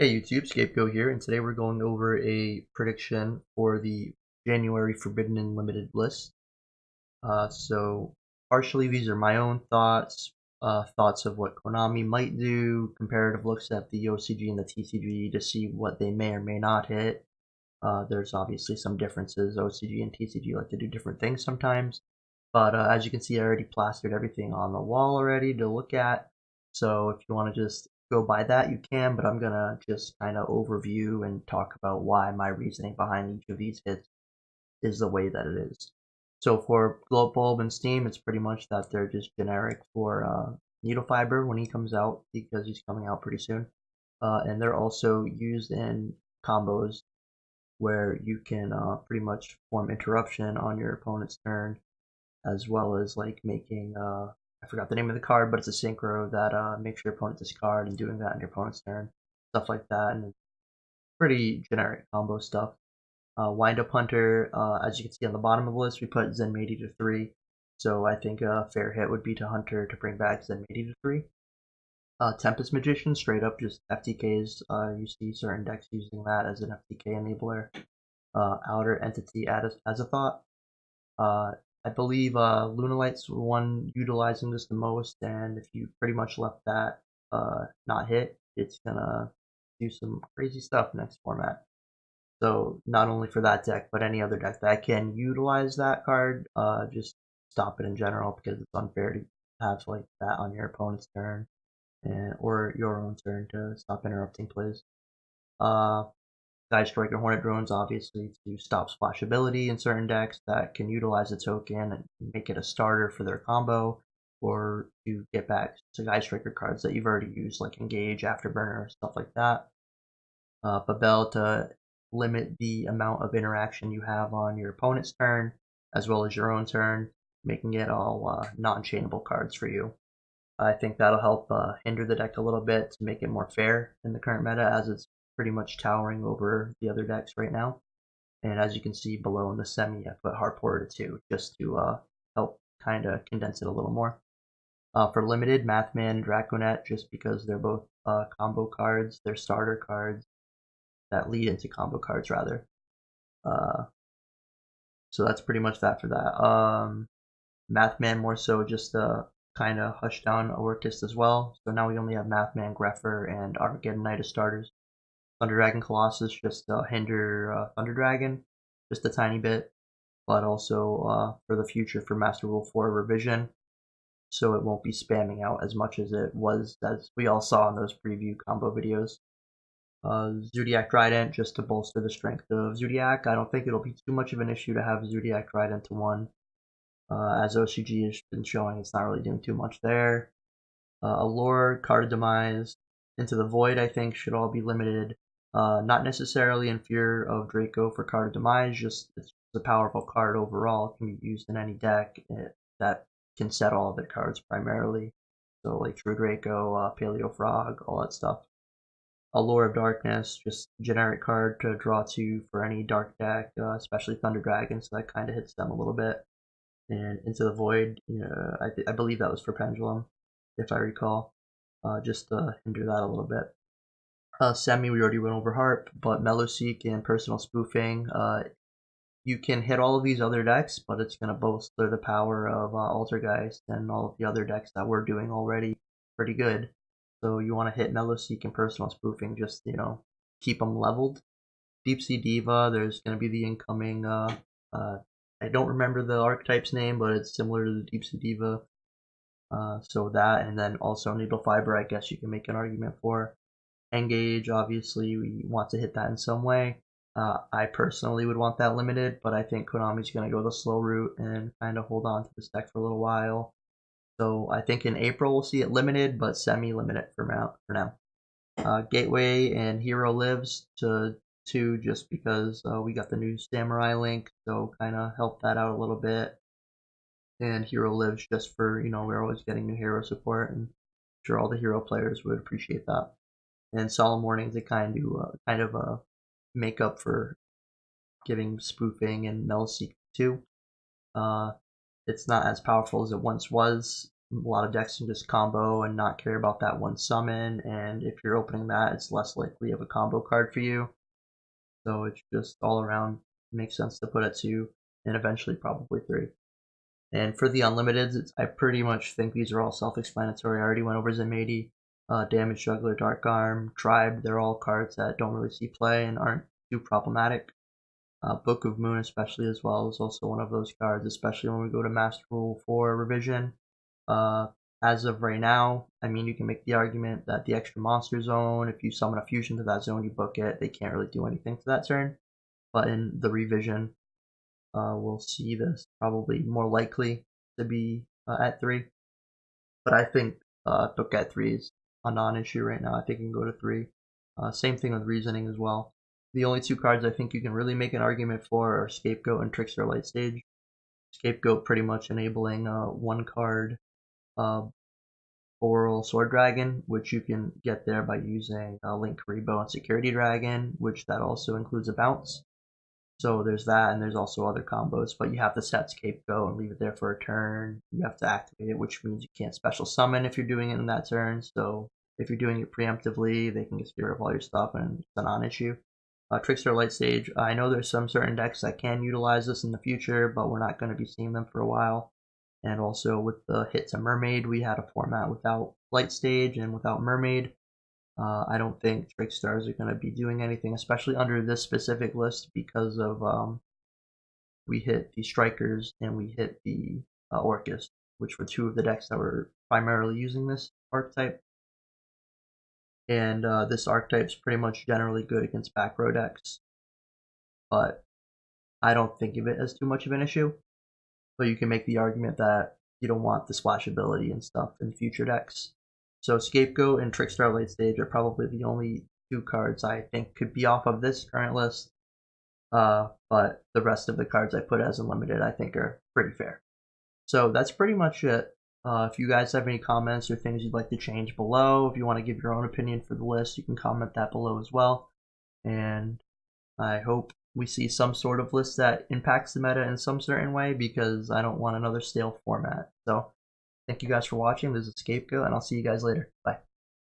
Hey YouTube, Scapegoat here, and today we're going over a prediction for the January Forbidden and Limited list. So partially these are my own thoughts, thoughts of what Konami might do, comparative looks at the OCG and the TCG to see what they may or may not hit. There's obviously some differences. OCG and TCG like to do different things sometimes, but as you can see, I already plastered everything on the wall already to look at. So if you want to just go by that, you can, but I'm gonna just kind of overview and talk about why my reasoning behind each of these hits is the way that it is. So for Glow Bulb and Steam, it's pretty much that they're just generic for Needle Fiber when he comes out, because he's coming out pretty soon. And they're also used in combos where you can pretty much form interruption on your opponent's turn, as well as like making I forgot the name of the card, but it's a synchro that makes your opponent discard and doing that on your opponent's turn, stuff like that, and pretty generic combo stuff. Wind Up Hunter, as you can see on the bottom of the list, we put Zenmaity to 3, so I think a fair hit would be to Hunter to bring back Zenmaity to 3. Tempest Magician, straight up just FTKs. You see certain decks using that as an FTK enabler. Outer Entity as a thought. I believe Lunalight's the one utilizing this the most, and if you pretty much left that not hit, it's gonna do some crazy stuff next format. So not only for that deck, but any other deck that can utilize that card, just stop it in general, because it's unfair to have like that on your opponent's turn, or your own turn to stop interrupting plays. Sky Striker Hornet Drones, obviously, to stop splashability in certain decks that can utilize a token and make it a starter for their combo, or to get back Sky Striker cards that you've already used, like Engage, Afterburner, stuff like that. Babel to limit the amount of interaction you have on your opponent's turn, as well as your own turn, making it all non-chainable cards for you. I think that'll help hinder the deck a little bit to make it more fair in the current meta, as it's pretty much towering over the other decks right now. And as you can see below in the semi, I put Harporter to 2 just to help kind of condense it a little more. For limited, Mathman and Draconet, just because they're both combo cards, they're starter cards that lead into combo cards rather. So that's pretty much that for that. Mathman more so just kind of hush down Orchis as well. So now we only have Mathman, Greffer, and Armageddon Knight as starters. Thunder Dragon Colossus just hinder Thunder Dragon just a tiny bit, but also for the future for Master Rule 4 revision, so it won't be spamming out as much as it was, as we all saw in those preview combo videos. Zodiac Trident just to bolster the strength of Zodiac. I don't think it'll be too much of an issue to have Zodiac Trident to 1. As OCG has been showing, it's not really doing too much there. Allure, Card Demise, Into the Void, I think, should all be limited. Not necessarily in fear of Draco for Card Demise, just it's a powerful card overall. It can be used in any deck that can set all of the cards primarily. So like True Draco, Paleo Frog, all that stuff. Allure of Darkness, just generic card to draw to for any dark deck, especially Thunder Dragon, so that kind of hits them a little bit. And Into the Void, I believe that was for Pendulum, if I recall, just to hinder that a little bit. Semi, we already went over Harp, but Mellowseek and Personal Spoofing, you can hit all of these other decks, but it's going to bolster the power of Altergeist and all of the other decks that we're doing already pretty good. So you want to hit Mellowseek and Personal Spoofing, just, keep them leveled. Deep Sea Diva, there's going to be the incoming, I don't remember the archetype's name, but it's similar to the Deep Sea Diva. So that, and then also Needle Fiber, I guess you can make an argument for. Engage, obviously, we want to hit that in some way. I personally would want that limited, but I think Konami's going to go the slow route and kind of hold on to this deck for a little while. So I think in April we'll see it limited, but semi-limited for now. Gateway and Hero Lives to 2, just because we got the new Samurai link, so kind of help that out a little bit. And Hero Lives just for, we're always getting new hero support, and I'm sure all the hero players would appreciate that. And Solemn Warnings, they kind of make up for giving Spoofing and Mellowseek 2. It's not as powerful as it once was, A lot of decks can just combo and not care about that one summon, and if you're opening that, it's less likely of a combo card for you. So it's just all around makes sense to put at 2 and eventually probably 3. And for the unlimiteds, I pretty much think these are all self-explanatory. I already went over Zemadi, Damage Juggler, Dark Arm, Tribe. They're all cards that don't really see play and aren't too problematic. Book of Moon especially as well is also one of those cards, especially when we go to Master Rule 4 revision. As of right now, I mean, you can make the argument that the extra monster zone, if you summon a fusion to that zone, you book it, they can't really do anything to that turn. But in the revision, we'll see this probably more likely to be at 3. But I think book at 3 is a non-issue right now. I think it can go to 3. Same thing with reasoning as well. The only 2 cards I think you can really make an argument for are Scapegoat and Trickster Light Stage. Scapegoat pretty much enabling 1 card Boral Sword Dragon, which you can get there by using Link Rebo and Security Dragon, which that also includes a bounce. So there's that, and there's also other combos, but you have to set Scapegoat and leave it there for a turn. You have to activate it, which means you can't special summon if you're doing it in that turn. So if you're doing it preemptively, they can get rid of all your stuff, and it's a non-issue. Trickster Light Stage, I know there's some certain decks that can utilize this in the future, but we're not going to be seeing them for a while. And also with the hit to Mermaid, we had a format without Light Stage and without Mermaid. I don't think Trickstars are going to be doing anything, especially under this specific list, because of we hit the Strikers and we hit the Orcus, which were 2 of the decks that were primarily using this archetype. And this archetype's pretty much generally good against back row decks, but I don't think of it as too much of an issue. But you can make the argument that you don't want the splashability and stuff in future decks. So Scapegoat and Trickstar Late Stage are probably the only 2 cards I think could be off of this current list. But the rest of the cards I put as unlimited I think are pretty fair. So that's pretty much it. If you guys have any comments or things you'd like to change below, if you want to give your own opinion for the list, you can comment that below as well. And I hope we see some sort of list that impacts the meta in some certain way, because I don't want another stale format. So thank you guys for watching. This is Scapegoat, and I'll see you guys later. Bye.